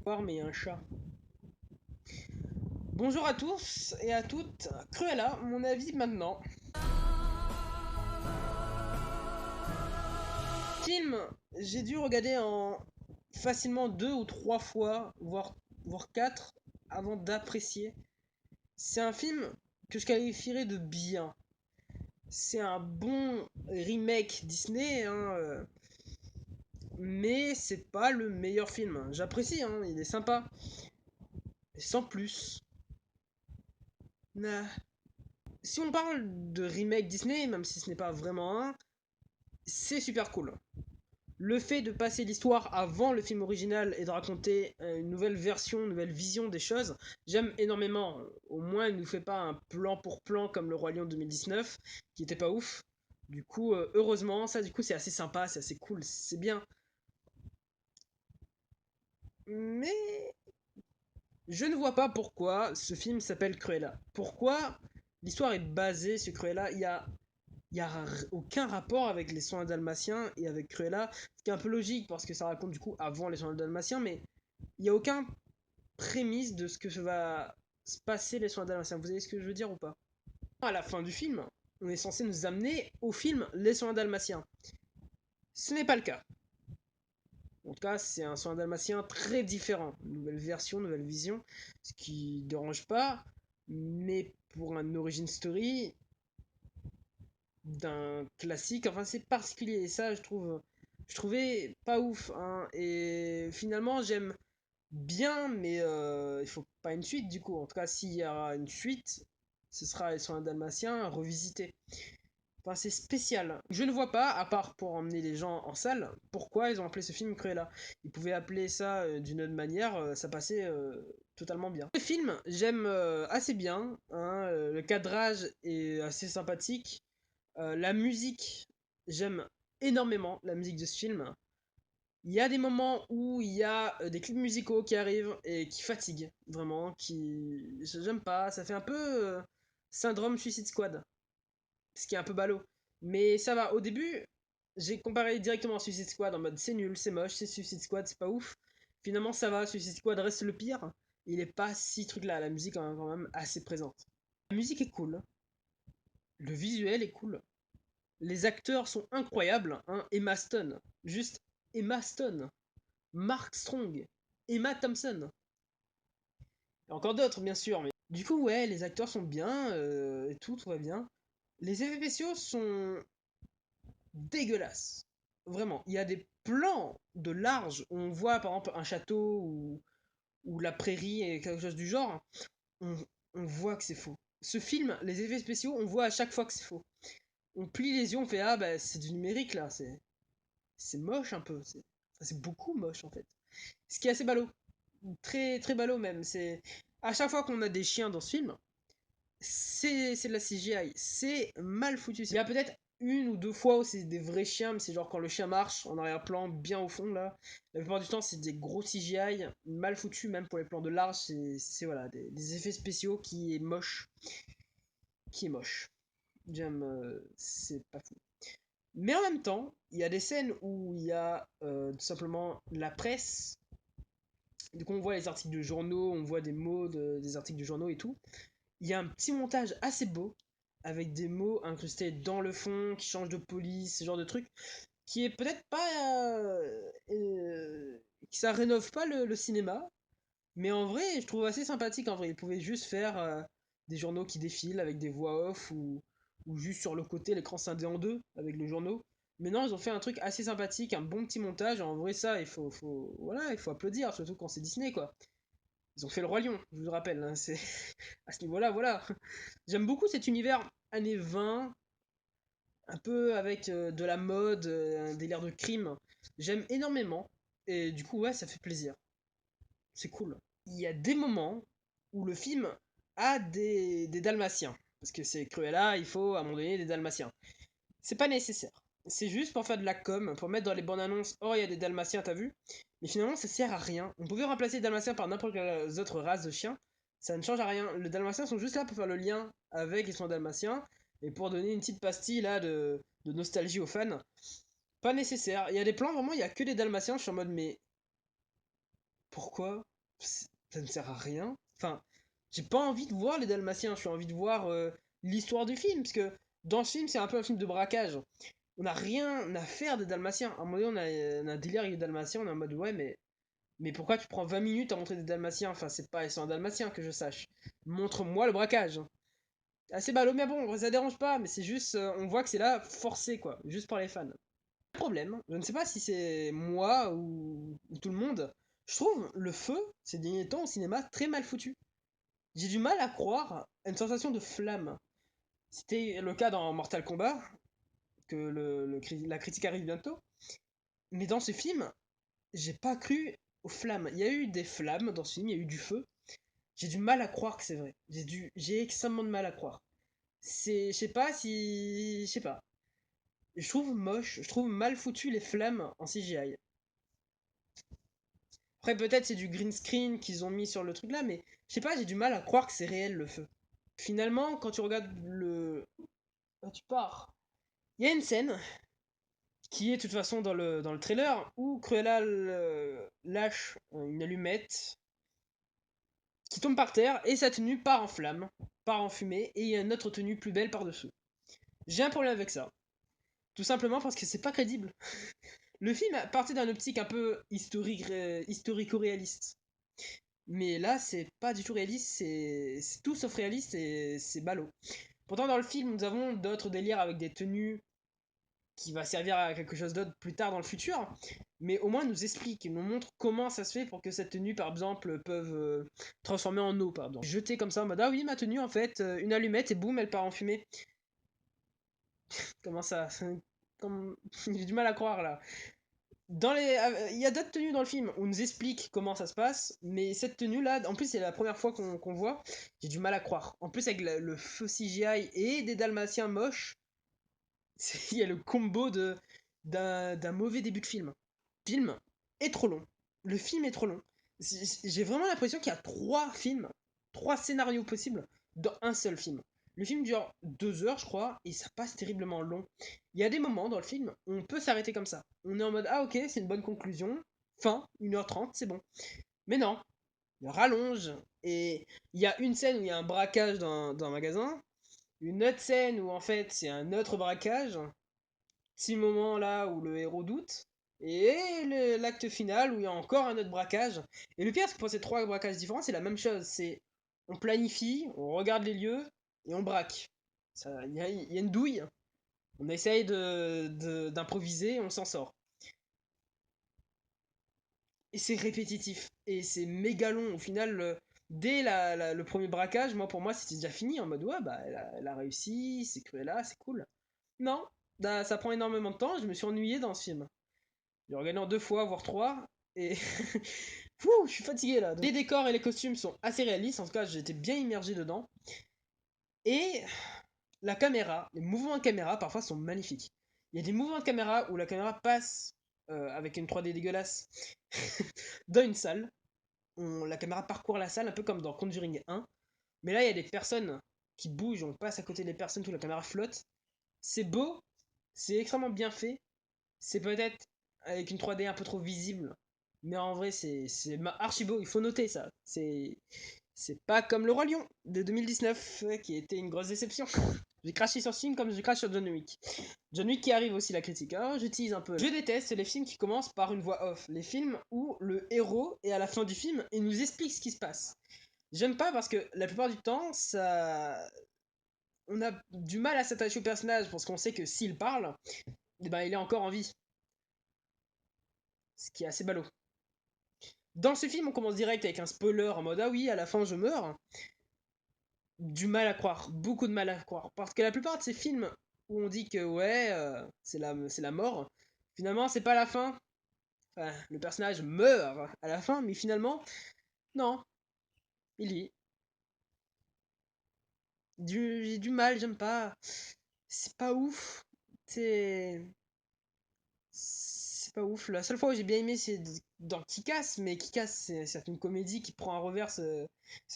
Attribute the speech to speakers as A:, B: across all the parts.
A: Voir, mais un chat. Bonjour à tous et à toutes. Cruella, mon avis maintenant. Film, j'ai dû regarder en facilement 2 ou 3 fois, voire 4, avant d'apprécier. C'est un film que je qualifierais de bien. C'est un bon remake Disney, hein, mais c'est pas le meilleur film. J'apprécie, hein, il est sympa. Sans plus. Nah. Si on parle de remake Disney, même si ce n'est pas vraiment un, c'est super cool. Le fait de passer l'histoire avant le film original et de raconter une nouvelle version, une nouvelle vision des choses, j'aime énormément. Au moins, il ne nous fait pas un plan pour plan comme le Roi Lion 2019, qui était pas ouf. Du coup, heureusement, ça, du coup, c'est assez sympa, c'est assez cool, c'est bien. Mais je ne vois pas pourquoi ce film s'appelle Cruella. Pourquoi l'histoire est basée sur Cruella. Il y a aucun rapport avec les soins dalmatiens et avec Cruella, ce qui est un peu logique parce que ça raconte du coup avant les soins dalmatiens, mais il n'y a aucun prémisse de ce que va se passer les soins dalmatiens. Vous savez ce que je veux dire ou pas? À la fin du film, on est censé nous amener au film Les soins dalmatiens. Ce n'est pas le cas. En tout cas, c'est un soin dalmatien très différent. Nouvelle version, nouvelle vision, ce qui ne dérange pas, mais pour un origin story, d'un classique. Enfin, c'est particulier. Et ça, je trouvais pas ouf. Hein. Et finalement, j'aime bien, mais il faut pas une suite du coup. En tout cas, s'il y aura une suite, ce sera sur un dalmatien revisité. Enfin, c'est spécial. Je ne vois pas, à part pour emmener les gens en salle, pourquoi ils ont appelé ce film Cruella. Ils pouvaient appeler ça d'une autre manière, ça passait totalement bien. Le film, j'aime assez bien. Hein, le cadrage est assez sympathique. La musique, j'aime énormément la musique de ce film. Il y a des moments où il y a des clips musicaux qui arrivent et qui fatiguent, vraiment, qui... J'aime pas, ça fait un peu syndrome Suicide Squad, ce qui est un peu ballot. Mais ça va, au début, j'ai comparé directement à Suicide Squad en mode c'est nul, c'est moche, c'est Suicide Squad, c'est pas ouf. Finalement ça va, Suicide Squad reste le pire. Il est pas si truc là, la musique est quand même assez présente. La musique est cool, le visuel est cool. Les acteurs sont incroyables, hein. Emma Stone, juste Emma Stone, Mark Strong, Emma Thompson, et encore d'autres bien sûr, mais du coup ouais, les acteurs sont bien, et tout va bien. Les effets spéciaux sont dégueulasses, vraiment. Il y a des plans de large où on voit par exemple un château ou la prairie et quelque chose du genre, on, on voit que c'est faux. Ce film, les effets spéciaux, on voit à chaque fois que c'est faux. On plie les yeux, on fait ah bah c'est du numérique là, c'est moche un peu, c'est beaucoup moche en fait. Ce qui est assez ballot, très très ballot même. C'est à chaque fois qu'on a des chiens dans ce film, c'est de la CGI, c'est mal foutu. Il y a peut-être 1 ou 2 fois où c'est des vrais chiens, mais c'est genre quand le chien marche en arrière-plan, bien au fond là. La plupart du temps, c'est des gros CGI, mal foutus, même pour les plans de large. C'est voilà, des effets spéciaux qui est moche. Qui est moche. J'aime, c'est pas fou. Mais en même temps, il y a des scènes où il y a tout simplement la presse. Donc on voit les articles de journaux, on voit des mots des articles de journaux et tout. Il y a un petit montage assez beau, avec des mots incrustés dans le fond, qui changent de police, ce genre de truc, qui est peut-être pas... ça rénove pas le cinéma, mais en vrai, je trouve assez sympathique en vrai. Ils pouvaient juste faire des journaux qui défilent avec des voix off ou juste sur le côté l'écran scindé en deux avec le journaux. Mais non, ils ont fait un truc assez sympathique, un bon petit montage. En vrai, ça, voilà, il faut applaudir, surtout quand c'est Disney, quoi. Ils ont fait le Roi Lion, je vous le rappelle. Hein, c'est à ce niveau-là, voilà. J'aime beaucoup cet univers années 20, un peu avec de la mode, un délire de crime. J'aime énormément. Et du coup, ouais, ça fait plaisir. C'est cool. Il y a des moments où le film a des dalmatiens. Parce que c'est Cruella, il faut à un moment donné des dalmatiens. C'est pas nécessaire. C'est juste pour faire de la com, pour mettre dans les bandes annonces, oh il y a des dalmatiens, t'as vu? Mais finalement ça sert à rien. On pouvait remplacer les dalmatiens par n'importe quelle autre race de chiens. Ça ne change à rien. Les dalmatiens sont juste là pour faire le lien avec les soins dalmatiens et pour donner une petite pastille là de nostalgie aux fans. Pas nécessaire. Il y a des plans vraiment, il y a que des dalmatiens. Je suis en mode mais pourquoi? Ça ne sert à rien. Enfin, j'ai pas envie de voir les Dalmatiens, j'ai envie de voir l'histoire du film, parce que dans ce film, c'est un peu un film de braquage. On n'a rien à faire des Dalmatiens. À un moment donné, on a un délire avec les Dalmatiens, on est en mode ouais, mais pourquoi tu prends 20 minutes à montrer des Dalmatiens? Enfin, c'est pas, ils sont un Dalmatien que je sache. Montre-moi le braquage. Assez ballot, mais bon, ça dérange pas, mais c'est juste, on voit que c'est là forcé, quoi, juste pour les fans. Le problème, je ne sais pas si c'est moi ou tout le monde, je trouve le feu, ces derniers temps au cinéma, très mal foutu. J'ai du mal à croire à une sensation de flamme. C'était le cas dans Mortal Kombat, que la critique arrive bientôt, mais dans ce film, j'ai pas cru aux flammes. Il y a eu des flammes dans ce film, il y a eu du feu. J'ai du mal à croire que c'est vrai. J'ai extrêmement de mal à croire. Je sais pas si, je sais pas. Je trouve moche, je trouve mal foutu les flammes en CGI. Après, peut-être c'est du green screen qu'ils ont mis sur le truc là, mais je sais pas, j'ai du mal à croire que c'est réel le feu. Finalement, quand tu regardes le. Ah, tu pars. Il y a une scène qui est de toute façon dans le trailer où Cruella lâche une allumette qui tombe par terre et sa tenue part en flamme, part en fumée et il y a une autre tenue plus belle par-dessous. J'ai un problème avec ça. Tout simplement parce que c'est pas crédible. Le film partait d'un optique un peu historico-réaliste. Mais là, c'est pas du tout réaliste, c'est tout sauf réaliste et c'est ballot. Pourtant, dans le film, nous avons d'autres délires avec des tenues qui va servir à quelque chose d'autre plus tard dans le futur, mais au moins nous explique, nous montre comment ça se fait pour que cette tenue, par exemple, peuvent transformer en eau, par exemple. Jeter comme ça en mode ah oui, ma tenue, en fait, une allumette et boum, elle part en fumée. Comment ça? J'ai du mal à croire là. Il y a d'autres tenues dans le film où on nous explique comment ça se passe, mais cette tenue là, en plus c'est la première fois qu'on voit, j'ai du mal à croire. En plus avec le feu CGI et des dalmatiens moches, il y a le combo d'un mauvais début de film. Le film est trop long. Le film est trop long. J'ai vraiment l'impression qu'il y a trois films, trois scénarios possibles dans un seul film. Le film dure 2 heures, je crois, et ça passe terriblement long. Il y a des moments dans le film où on peut s'arrêter comme ça. On est en mode ah ok, c'est une bonne conclusion. Fin, 1h30, c'est bon. Mais non, il rallonge. Et il y a une scène où il y a un braquage dans un magasin. Une autre scène où en fait c'est un autre braquage. Petit moment là où le héros doute. Et l'acte final où il y a encore un autre braquage. Et le pire, c'est que pour ces trois braquages différents, c'est la même chose. C'est on planifie, on regarde les lieux et on braque. Il y a une douille. On essaye d'improviser, on s'en sort. Et c'est répétitif. Et c'est méga long. Au final, dès le premier braquage, pour moi, c'était déjà fini. En mode, ouais, bah, elle a réussi, c'est Cruella, c'est cool. Non, bah, ça prend énormément de temps. Je me suis ennuyé dans ce film. J'ai regardé en 2 fois, voire trois. Et. Fouh, je suis fatigué là. Les décors et les costumes sont assez réalistes. En tout cas, j'étais bien immergé dedans. Et la caméra, les mouvements de caméra parfois sont magnifiques. Il y a des mouvements de caméra où la caméra passe avec une 3D dégueulasse dans une salle. La caméra parcourt la salle un peu comme dans Conjuring 1. Mais là, il y a des personnes qui bougent, on passe à côté des personnes, tout la caméra flotte. C'est beau, c'est extrêmement bien fait. C'est peut-être avec une 3D un peu trop visible. Mais en vrai, c'est archi beau, il faut noter ça. C'est pas comme Le Roi Lion de 2019, qui était une grosse déception. J'ai craché sur ce film comme je crache sur John Wick. John Wick qui arrive aussi la critique. Alors je tease un peu. Je déteste les films qui commencent par une voix off. Les films où le héros est à la fin du film et nous explique ce qui se passe. J'aime pas parce que la plupart du temps, ça. On a du mal à s'attacher au personnage parce qu'on sait que s'il parle, eh ben, il est encore en vie. Ce qui est assez ballot. Dans ce film, on commence direct avec un spoiler en mode ah oui, à la fin je meurs. Du mal à croire, beaucoup de mal à croire. Parce que la plupart de ces films où on dit que ouais, c'est la mort, finalement c'est pas la fin. Enfin, le personnage meurt à la fin, mais finalement, non, il y est. J'ai du mal, j'aime pas. C'est pas ouf. C'est pas ouf. La seule fois où j'ai bien aimé, c'est dans Kick-Ass, mais Kick-Ass, c'est une comédie qui prend à revers ce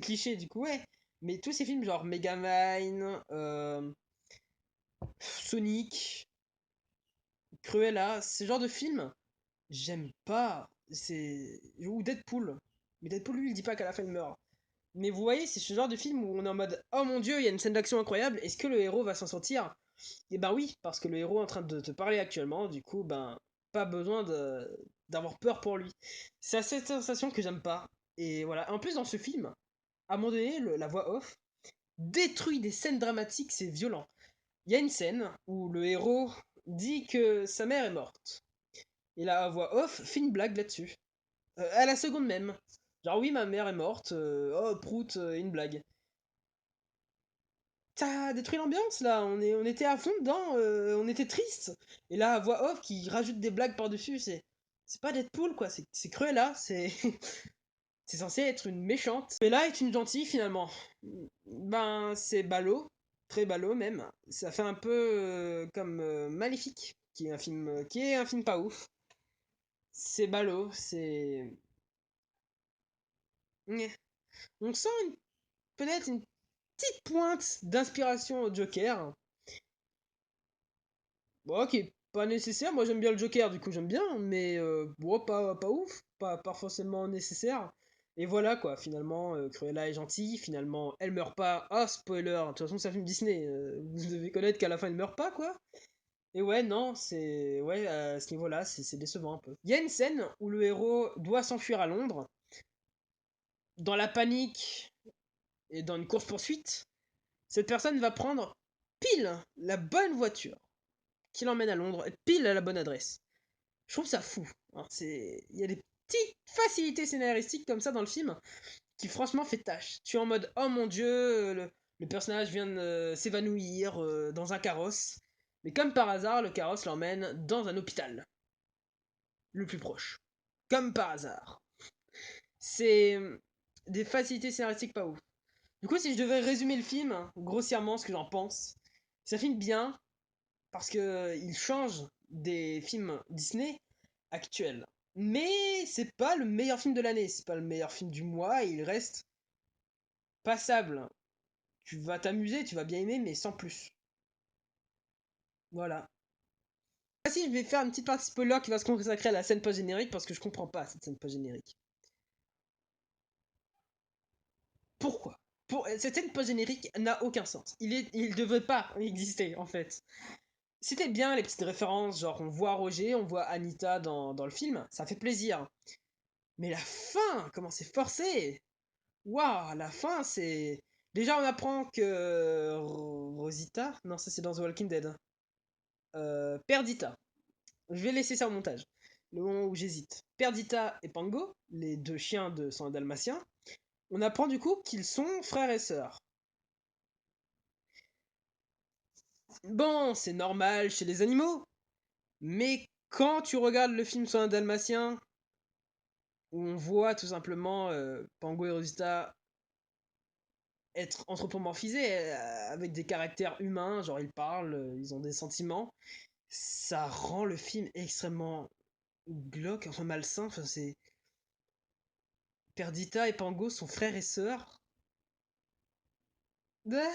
A: cliché, du coup, ouais. Mais tous ces films, genre Megamind, Sonic, Cruella, ce genre de films, j'aime pas. Ou Deadpool. Mais Deadpool, lui, il dit pas qu'à la fin il meurt. Mais vous voyez, c'est ce genre de film où on est en mode oh mon dieu, il y a une scène d'action incroyable, est-ce que le héros va s'en sortir? Et ben oui, parce que le héros est en train de te parler actuellement, du coup, ben, pas besoin d'avoir peur pour lui. C'est à cette sensation que j'aime pas. Et voilà. En plus, dans ce film, à un moment donné, la voix off détruit des scènes dramatiques, c'est violent. Il y a une scène où le héros dit que sa mère est morte. Et la voix off fait une blague là-dessus. À la seconde même. Genre, oui, ma mère est morte, oh, prout, une blague. Ça a détruit l'ambiance là, on était à fond dedans, on était triste. Et là, voix off qui rajoute des blagues par-dessus, c'est pas Deadpool quoi, c'est Cruella, c'est c'est censé être une méchante. Cruella est une gentille finalement. Ben c'est ballot, très ballot même. Ça fait un peu comme Maléfique, qui est un film pas ouf. C'est ballot, c'est Nyeh. On sent peut-être une petite pointe d'inspiration au Joker. Bon, ok, pas nécessaire. Moi j'aime bien le Joker, du coup j'aime bien, mais bon, pas ouf, pas forcément nécessaire. Et voilà quoi, finalement, Cruella est gentille, finalement elle meurt pas. Ah, spoiler, de toute façon c'est un film Disney, vous devez connaître qu'à la fin elle meurt pas quoi. Et ouais, non, c'est. Ouais, à ce niveau-là, c'est décevant un peu. Il y a une scène où le héros doit s'enfuir à Londres, dans la panique et dans une course-poursuite. Cette personne va prendre pile la bonne voiture qui l'emmène à Londres, et pile à la bonne adresse. Je trouve ça fou. Hein. Il y a des petites facilités scénaristiques comme ça dans le film qui franchement fait tâche. Tu es en mode oh mon dieu, le personnage vient de s'évanouir dans un carrosse. Mais comme par hasard, le carrosse l'emmène dans un hôpital. Le plus proche. Comme par hasard. C'est des facilités scénaristiques pas ouf. Du coup, si je devais résumer le film, hein, grossièrement, ce que j'en pense, c'est un film bien parce que il change des films Disney actuels. Mais c'est pas le meilleur film de l'année, c'est pas le meilleur film du mois, il reste passable. Tu vas t'amuser, tu vas bien aimer, mais sans plus. Voilà. Ah si, je vais faire une petite partie spoiler qui va se consacrer à la scène post-générique parce que je comprends pas cette scène post-générique. Pourquoi Cette scène post-générique n'a aucun sens. Il devrait pas exister en fait. C'était bien les petites références, genre on voit Roger, on voit Anita dans le film, ça fait plaisir. Mais la fin, comment c'est forcé. Waouh, la fin, c'est. Déjà, on apprend que Rosita. Non, ça c'est dans The Walking Dead. Perdita. Je vais laisser ça au montage. Le moment où j'hésite. Perdita et Pango, les deux chiens de sang dalmatien, on apprend du coup qu'ils sont frères et sœurs. Bon, c'est normal chez les animaux, mais quand tu regardes le film sur un dalmatien, où on voit tout simplement Pango et Rosita être anthropomorphisés avec des caractères humains, genre ils parlent, ils ont des sentiments, ça rend le film extrêmement glauque, enfin malsain. Enfin, c'est Perdita et Pango sont frères et sœurs. Ah,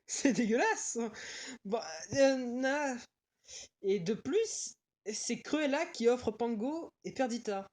A: c'est dégueulasse. Bon, nah. Et de plus, c'est Cruella qui offre Pango et Perdita.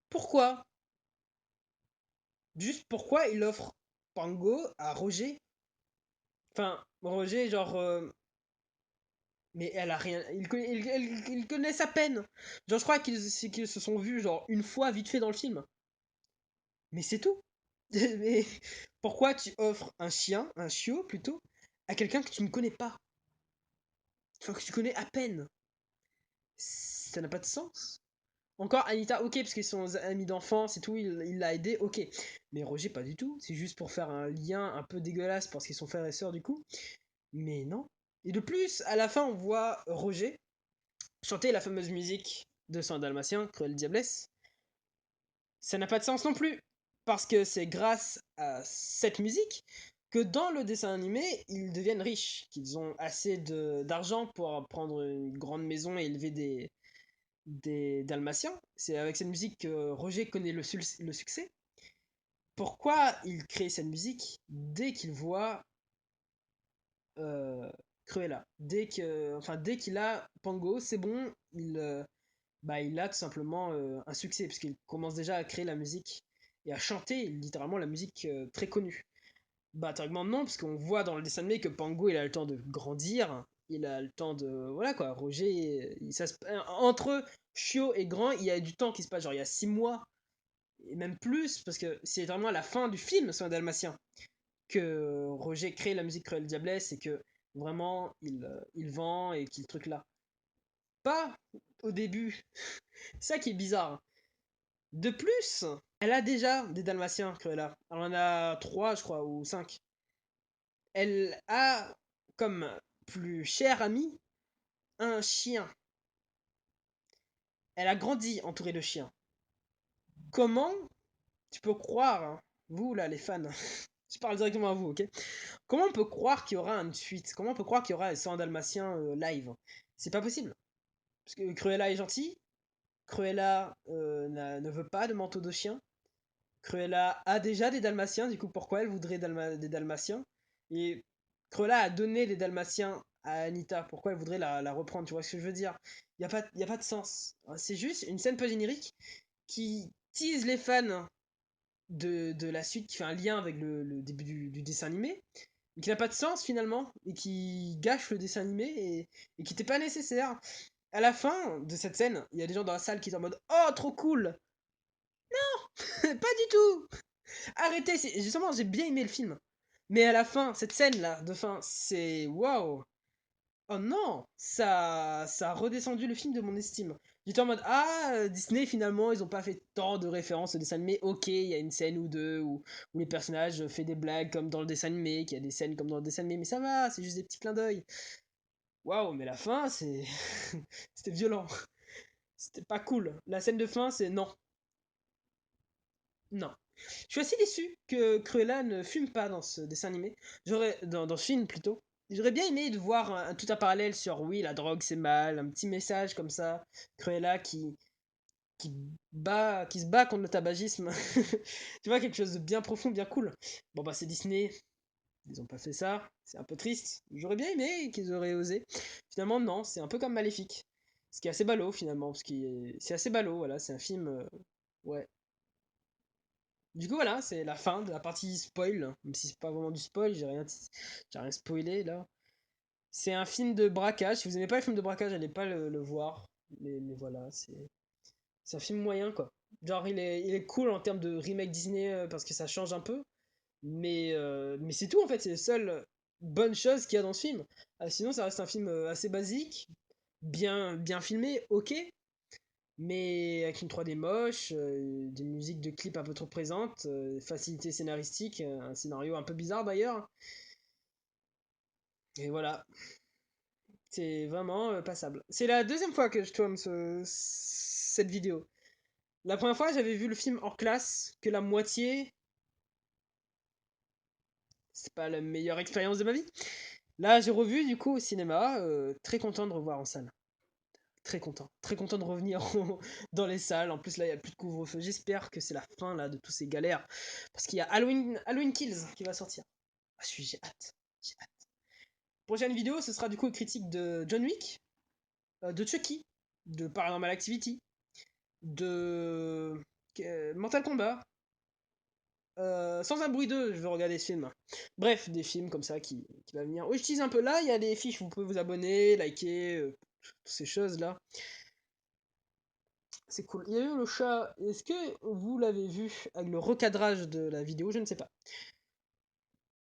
A: Pourquoi? Juste pourquoi il offre Pango à Roger? Enfin, Roger, genre, mais elle a rien. Ils connaissent à peine. Genre, je crois qu'ils se sont vus, genre, une fois vite fait dans le film. Mais c'est tout. Mais pourquoi tu offres un chien, un chiot plutôt, à quelqu'un que tu ne connais pas? Enfin, que tu connais à peine. Ça n'a pas de sens. Encore Anita, ok, parce qu'ils sont amis d'enfance et tout, il l'a aidé, ok. Mais Roger, pas du tout. C'est juste pour faire un lien un peu dégueulasse parce qu'ils sont frères et sœurs du coup. Mais non. Et de plus, à la fin, on voit Roger chanter la fameuse musique de Saint Dalmatien, Cruelle Diablesse. Ça n'a pas de sens non plus. Parce que c'est grâce à cette musique que dans le dessin animé, ils deviennent riches, qu'ils ont assez d'argent pour prendre une grande maison et élever des Dalmatiens. C'est avec cette musique que Roger connaît le succès. Pourquoi il crée cette musique dès qu'il voit euh, Cruella? Dès qu'il a Pango, c'est bon, bah il a tout simplement un succès, parce qu'il commence déjà à créer la musique et à chanter littéralement la musique très connue. Bah théoriquement non, parce qu'on voit dans le dessin animé que Pango il a le temps de grandir, il a le temps de... Voilà quoi, Roger, entre chiot et grand, il y a du temps qui se passe, genre il y a 6 mois, et même plus, parce que c'est vraiment à la fin du film, sur un dalmatien, que Roger crée la musique Cruelle Diablesse et que vraiment il vend et qu'il truc là. Pas au début, c'est ça qui est bizarre. De plus, elle a déjà des dalmatiens, Cruella. Elle en a 3 je crois, ou 5. Elle a comme plus cher ami un chien. Elle a grandi entourée de chiens. Comment tu peux croire, hein, vous là les fans, je parle directement à vous, ok? Comment on peut croire qu'il y aura une suite? Comment on peut croire qu'il y aura les 100 dalmatiens live? C'est pas possible. Parce que Cruella est gentille, Cruella ne veut pas de manteau de chien, Cruella a déjà des dalmatiens, du coup pourquoi elle voudrait des dalmatiens? Et Cruella a donné des dalmatiens à Anita, pourquoi elle voudrait la reprendre? Tu vois ce que je veux dire? Y a pas de sens. C'est juste une scène post-générique qui tease les fans de la suite, qui fait un lien avec le début du dessin animé, mais qui n'a pas de sens finalement, et qui gâche le dessin animé, et qui n'était pas nécessaire. À la fin de cette scène, il y a des gens dans la salle qui sont en mode oh trop cool. Pas du tout. Arrêtez, justement j'ai bien aimé le film. Mais à la fin, cette scène là de fin, c'est waouh. Oh non, ça a redescendu le film de mon estime. J'étais en mode ah Disney finalement ils ont pas fait tant de références au dessin animé. Ok, il y a une scène ou deux où les personnages font des blagues comme dans le dessin animé, qu'il y a des scènes comme dans le dessin animé, mais ça va, c'est juste des petits clins d'œil. Waouh, mais la fin c'est c'était violent. C'était pas cool. La scène de fin c'est non. Non. Je suis assez déçu que Cruella ne fume pas dans ce dessin animé. Dans ce film plutôt. J'aurais bien aimé de voir tout un parallèle sur oui, la drogue c'est mal, un petit message comme ça. Cruella qui qui se bat contre le tabagisme. Tu vois, quelque chose de bien profond, bien cool. Bon bah c'est Disney, ils ont pas fait ça, c'est un peu triste. J'aurais bien aimé qu'ils auraient osé. Finalement non, c'est un peu comme Maléfique. Ce qui est assez ballot finalement, c'est assez ballot, voilà, c'est un film... ouais, du coup, voilà, c'est la fin de la partie spoil. Même si c'est pas vraiment du spoil, j'ai rien spoilé là. C'est un film de braquage. Si vous aimez pas les films de braquage, allez pas le voir. Mais voilà, c'est un film moyen quoi. Genre, il est cool en termes de remake Disney parce que ça change un peu. Mais c'est tout en fait, c'est les seules bonnes choses qu'il y a dans ce film. Sinon, ça reste un film assez basique, bien filmé, ok, mais avec une 3D moche, des musiques de clips un peu trop présentes, facilité scénaristique, un scénario un peu bizarre d'ailleurs, et voilà, c'est vraiment passable. C'est la deuxième fois que je tourne cette vidéo. La première fois, j'avais vu le film hors classe, que la moitié, c'est pas la meilleure expérience de ma vie. Là, j'ai revu du coup au cinéma, très content de revoir en salle. Très content de revenir dans les salles. En plus, là, il n'y a plus de couvre-feu. J'espère que c'est la fin là de tous ces galères. Parce qu'il y a Halloween Kills qui va sortir. Ah, j'ai hâte. J'ai hâte. Prochaine vidéo, ce sera du coup une critique de John Wick, de Chucky, de Paranormal Activity, de Mortal Kombat. Sans un bruit 2, je veux regarder ce film. Bref, des films comme ça qui va venir. Oui, je tease un peu là, il y a des fiches, vous pouvez vous abonner, liker, toutes ces choses-là. C'est cool. Il y a eu le chat. Est-ce que vous l'avez vu avec le recadrage de la vidéo? Je ne sais pas.